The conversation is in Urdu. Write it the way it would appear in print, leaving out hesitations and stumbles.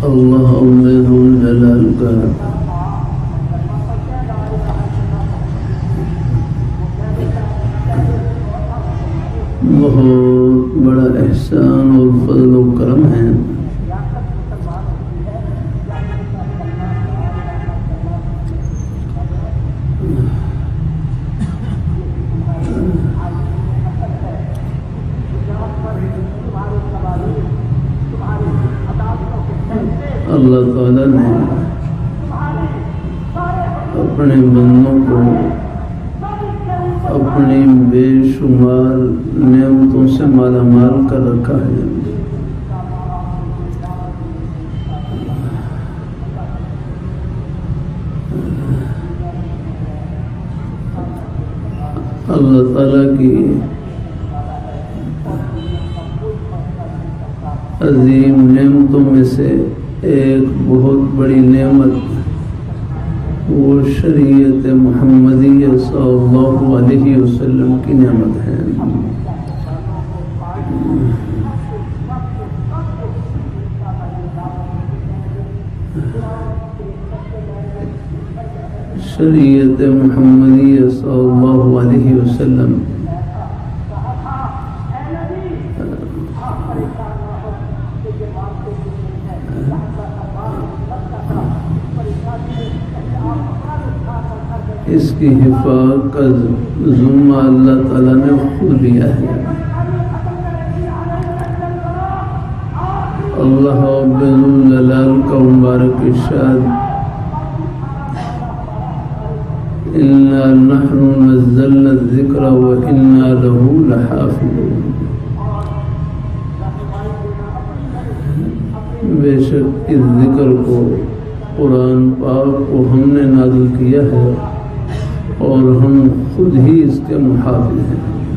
اللہ ذو الجلال کا بہت بڑا احسان اور فضل و کرم ہے اللہ تعالیٰ نے اپنے بندوں کو اپنی بے شمار نعمتوں سے مالا مال کر رکھا ہے۔ اللہ تعالیٰ کی عظیم نعمتوں میں سے ایک بہت بڑی نعمت وہ شریعت محمدی صلی اللہ علیہ وسلم کی نعمت ہے۔ شریعت محمدی صلی اللہ علیہ وسلم اس کی حفاظت کا ذمہ اللہ تعالیٰ نے خود لیا ہے۔ اللہ رب الجلال کا مبارک ارشاد اِنَّا نَحْنُ نَزَّلْنَا الذِّكْرَ وَإِنَّا لَهُ لَحَافِظُونَ، بے شک اس ذکر کو، قرآن پاک کو ہم نے نازل کیا ہے اور ہم خود ہی اس کے محافظ ہیں۔